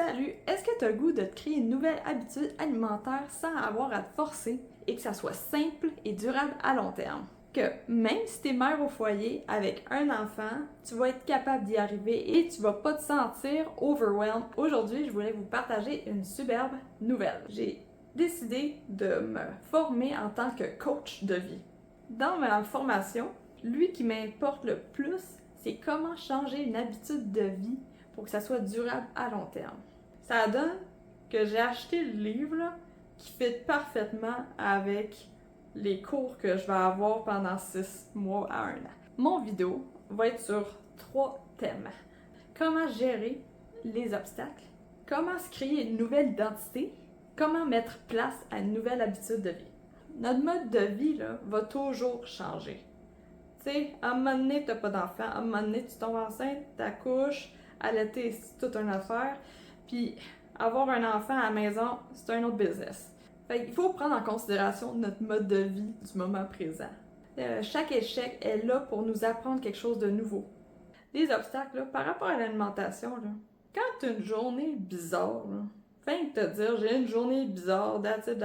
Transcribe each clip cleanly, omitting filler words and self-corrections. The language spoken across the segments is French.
Salut! Est-ce que tu as le goût de te créer une nouvelle habitude alimentaire sans avoir à te forcer et que ça soit simple et durable à long terme? Que même si tu es mère au foyer avec un enfant, tu vas être capable d'y arriver et tu vas pas te sentir overwhelmed. Aujourd'hui, je voulais vous partager une superbe nouvelle. J'ai décidé de me former en tant que coach de vie. Dans ma formation, lui qui m'importe le plus, c'est comment changer une habitude de vie pour que ça soit durable à long terme. Ça donne que j'ai acheté le livre là, qui fit parfaitement avec les cours que je vais avoir pendant 6 mois à 1 an. Mon vidéo va être sur 3 thèmes. Comment gérer les obstacles, comment se créer une nouvelle identité, comment mettre place à une nouvelle habitude de vie. Notre mode de vie là, va toujours changer. Tu sais, à un moment donné, t'as pas d'enfant, à un moment donné, tu tombes enceinte, t'accouches, allaiter, c'est toute une affaire. Puis, avoir un enfant à la maison, c'est un autre business. Fait qu'il faut prendre en considération notre mode de vie du moment présent. Chaque échec est là pour nous apprendre quelque chose de nouveau. Les obstacles, là, par rapport à l'alimentation, là, quand t'as une journée bizarre, là, fin de te dire, j'ai une journée bizarre, that's it,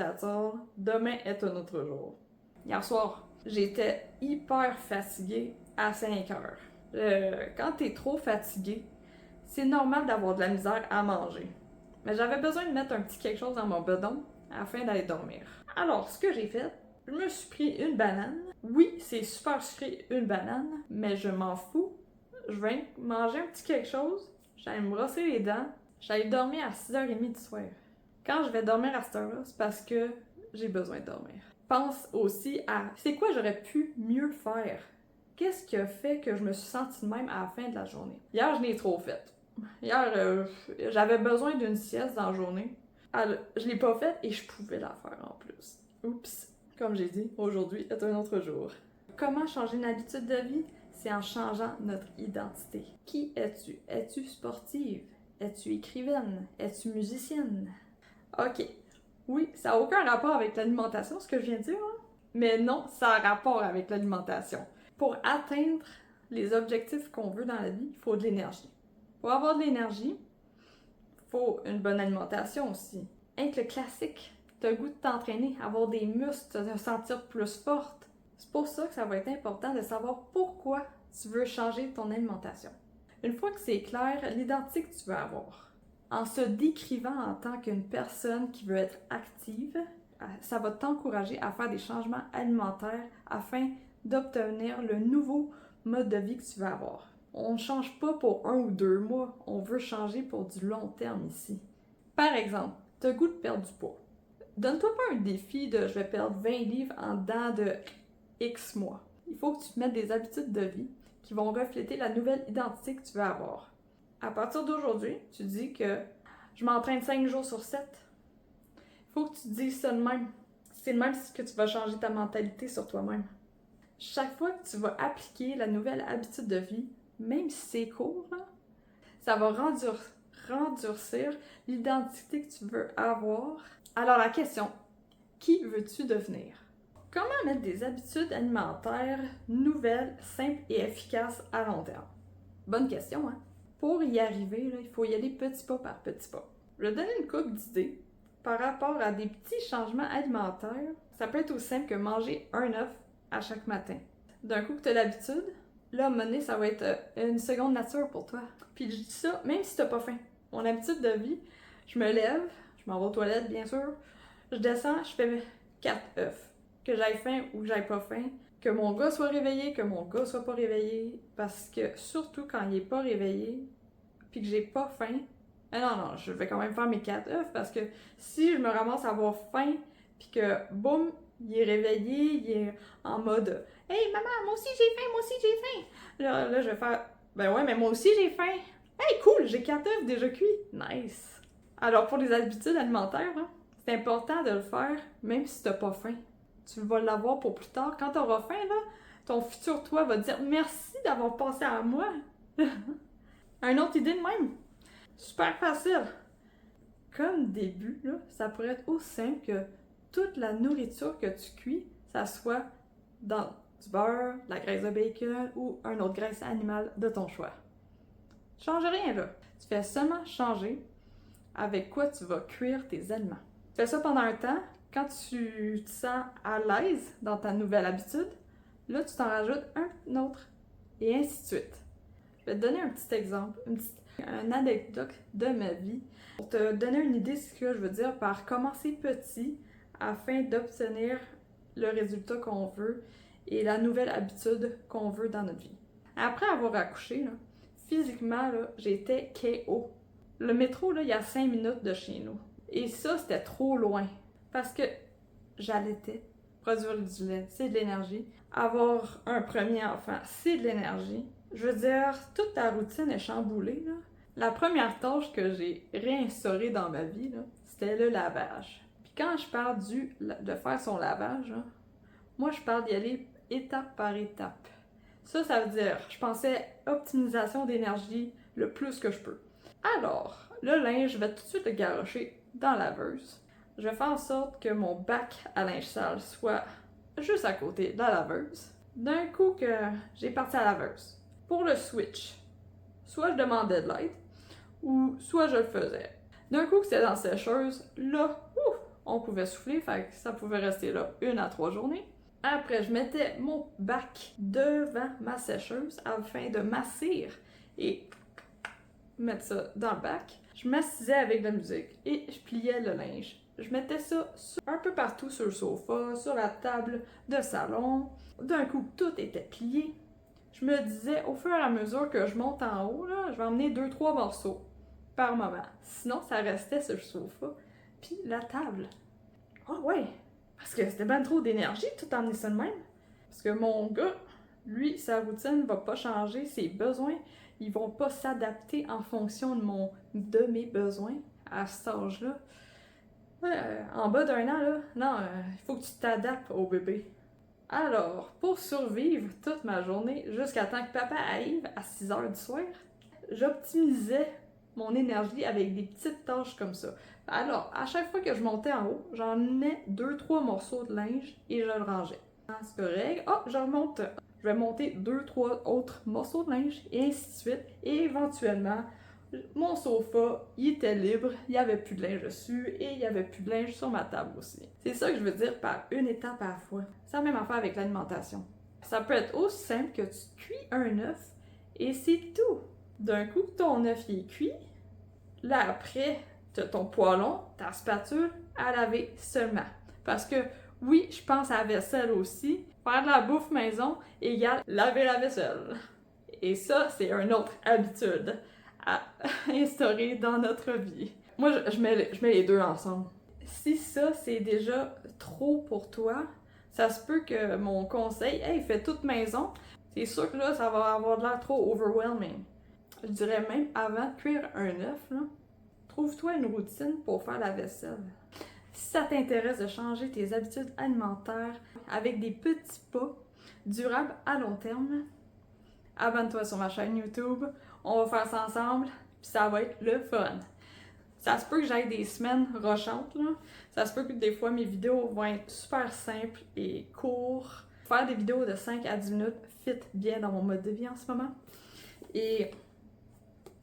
demain est un autre jour. Hier soir, j'étais hyper fatiguée à 5 heures. Quand t'es trop fatigué, c'est normal d'avoir de la misère à manger. Mais j'avais besoin de mettre un petit quelque chose dans mon bedon afin d'aller dormir. Alors, ce que j'ai fait, je me suis pris une banane. Oui, c'est super sucré, une banane, mais je m'en fous. Je vais manger un petit quelque chose, j'allais me brosser les dents, j'allais dormir à 6h30 du soir. Quand je vais dormir à cette heure-là, c'est parce que j'ai besoin de dormir. Pense aussi à c'est quoi j'aurais pu mieux faire. Qu'est-ce qui a fait que je me suis sentie de même à la fin de la journée? Hier, je l'ai trop fait. Hier, j'avais besoin d'une sieste dans la journée. Alors, je l'ai pas faite et je pouvais la faire en plus. Oups! Comme j'ai dit, aujourd'hui est un autre jour. Comment changer une habitude de vie? C'est en changeant notre identité. Qui es-tu? Es-tu sportive? Es-tu écrivaine? Es-tu musicienne? Ok. Oui, ça n'a aucun rapport avec l'alimentation, ce que je viens de dire, hein? Mais non, ça a rapport avec l'alimentation. Pour atteindre les objectifs qu'on veut dans la vie, il faut de l'énergie. Pour avoir de l'énergie, il faut une bonne alimentation aussi. Être le classique, t'as le goût de t'entraîner, avoir des muscles, te sentir plus forte. C'est pour ça que ça va être important de savoir pourquoi tu veux changer ton alimentation. Une fois que c'est clair, l'identité que tu veux avoir. En se décrivant en tant qu'une personne qui veut être active, ça va t'encourager à faire des changements alimentaires afin d'obtenir le nouveau mode de vie que tu veux avoir. On ne change pas pour 1 ou 2 mois, on veut changer pour du long terme ici. Par exemple, tu as le goût de perdre du poids. Donne-toi pas un défi de je vais perdre 20 livres en dedans de X mois. Il faut que tu te mettes des habitudes de vie qui vont refléter la nouvelle identité que tu veux avoir. À partir d'aujourd'hui, tu dis que je m'entraîne 5 jours sur 7. Il faut que tu te dises ça de même. C'est de même que tu vas changer ta mentalité sur toi-même. Chaque fois que tu vas appliquer la nouvelle habitude de vie, même si c'est court, là, ça va rendurcir l'identité que tu veux avoir. Alors la question, qui veux-tu devenir? Comment mettre des habitudes alimentaires nouvelles, simples et efficaces à long terme? Bonne question, hein? Pour y arriver, là, il faut y aller petit pas par petit pas. Je vais te donner une couple d'idées par rapport à des petits changements alimentaires. Ça peut être aussi simple que manger un œuf à chaque matin. D'un coup que tu as l'habitude, là, à un moment donné, ça va être une seconde nature pour toi. Puis je dis ça, même si tu n'as pas faim. Mon habitude de vie, je me lève, je m'en vais aux toilettes, bien sûr, je descends, je fais 4 œufs. Que j'aille faim ou que j'aille pas faim, que mon gars soit réveillé, que mon gars soit pas réveillé, parce que surtout quand il est pas réveillé, puis que j'ai pas faim, non, je vais quand même faire mes 4 œufs, parce que si je me ramasse à avoir faim, puis que boum, il est réveillé, il est en mode « Hey maman, moi aussi j'ai faim, moi aussi j'ai faim! » Là, je vais faire « Ben ouais, mais moi aussi j'ai faim! Hey cool, j'ai 4 œufs déjà cuits! Nice! » Alors pour les habitudes alimentaires, hein, c'est important de le faire même si t'as pas faim. Tu vas l'avoir pour plus tard. Quand tu auras faim, là, ton futur toi va te dire merci d'avoir pensé à moi. Une autre idée de même. Super facile. Comme début, là, ça pourrait être aussi simple que toute la nourriture que tu cuis, ça soit dans du beurre, de la graisse de bacon ou une autre graisse animale de ton choix. Change rien là. Tu fais seulement changer avec quoi tu vas cuire tes aliments. Fais ça pendant un temps. Quand tu te sens à l'aise dans ta nouvelle habitude, là, tu t'en rajoutes un autre, et ainsi de suite. Je vais te donner un petit exemple, une anecdote de ma vie, pour te donner une idée de ce que je veux dire par commencer petit afin d'obtenir le résultat qu'on veut et la nouvelle habitude qu'on veut dans notre vie. Après avoir accouché, là, physiquement, là, j'étais KO. Le métro, là, il y a 5 minutes de chez nous. Et ça, c'était trop loin. Parce que j'allaitais. Produire du lait, c'est de l'énergie. Avoir un premier enfant, c'est de l'énergie. Je veux dire, toute ta routine est chamboulée, là. La première tâche que j'ai réinstaurée dans ma vie, là, c'était le lavage. Puis quand je parle de faire son lavage, là, moi, je parle d'y aller étape par étape. Ça veut dire, je pensais optimisation d'énergie le plus que je peux. Alors, le linge, je vais tout de suite le garrocher dans la laveuse. Je vais faire en sorte que mon bac à linge sale soit juste à côté de la laveuse. D'un coup que j'ai parti à la laveuse. Pour le switch, soit je demandais de l'aide, ou soit je le faisais. D'un coup que c'était dans la sécheuse, là, on pouvait souffler, fait que ça pouvait rester là 1 à 3 journées. Après, je mettais mon bac devant ma sécheuse afin de m'assir et mettre ça dans le bac. Je m'assisais avec de la musique et je pliais le linge. Je mettais ça un peu partout sur le sofa, sur la table de salon. D'un coup, tout était plié. Je me disais, au fur et à mesure que je monte en haut, là, je vais emmener 2-3 morceaux par moment. Sinon, ça restait sur le sofa. Puis la table. Ah ouais! Parce que c'était bien trop d'énergie de tout emmener ça de même. Parce que mon gars, lui, sa routine va pas changer, ses besoins, ils vont pas s'adapter en fonction de mes besoins à cet âge-là. En bas d'1 an, là, non, il faut que tu t'adaptes au bébé. Alors, pour survivre toute ma journée, jusqu'à temps que papa arrive à 6 heures du soir, j'optimisais mon énergie avec des petites tâches comme ça. Alors, à chaque fois que je montais en haut, j'en emmenais 2-3 morceaux de linge et je le rangeais. C'est correct. Je remonte. Je vais monter 2-3 autres morceaux de linge et ainsi de suite. Et éventuellement, mon sofa, il était libre, il n'y avait plus de linge dessus et il n'y avait plus de linge sur ma table aussi. C'est ça que je veux dire par une étape à la fois. C'est la même affaire avec l'alimentation. Ça peut être aussi simple que tu cuis un œuf et c'est tout. D'un coup, ton œuf il est cuit. Là, après, tu as ton poêlon, ta spatule à laver seulement. Parce que, oui, je pense à la vaisselle aussi. Faire de la bouffe maison égale laver la vaisselle. Et ça, c'est une autre habitude à instaurer dans notre vie. Moi, je mets les deux ensemble. Si ça, c'est déjà trop pour toi, ça se peut que mon conseil, hey, fais toute maison, c'est sûr que là, ça va avoir de l'air trop overwhelming. Je dirais même, avant de cuire un œuf, là, trouve-toi une routine pour faire la vaisselle. Si ça t'intéresse de changer tes habitudes alimentaires avec des petits pas durables à long terme, abonne-toi sur ma chaîne YouTube, on va faire ça ensemble, puis ça va être le fun. Ça se peut que j'aille des semaines rochantes, là. Ça se peut que des fois mes vidéos vont être super simples et courtes. Faire des vidéos de 5 à 10 minutes fit bien dans mon mode de vie en ce moment. Et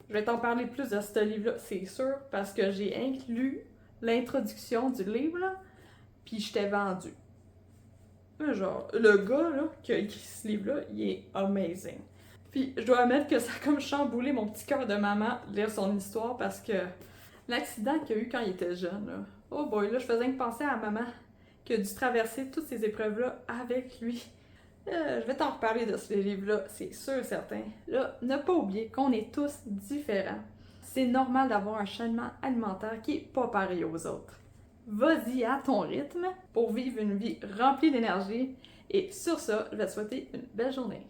je vais t'en parler plus de ce livre-là, c'est sûr, parce que j'ai inclus l'introduction du livre, là, puis je t'ai vendu. Genre, le gars là, qui a écrit ce livre-là, il est amazing. Puis je dois admettre que ça a comme chamboulé mon petit cœur de maman de lire son histoire parce que l'accident qu'il a eu quand il était jeune, là, oh boy, là, je faisais que penser à maman qui a dû traverser toutes ces épreuves-là avec lui. Je vais t'en reparler de ce livre-là, c'est sûr et certain. Là, ne pas oublier qu'on est tous différents. C'est normal d'avoir un cheminement alimentaire qui est pas pareil aux autres. Vas-y à ton rythme pour vivre une vie remplie d'énergie. Et sur ça, je vais te souhaiter une belle journée.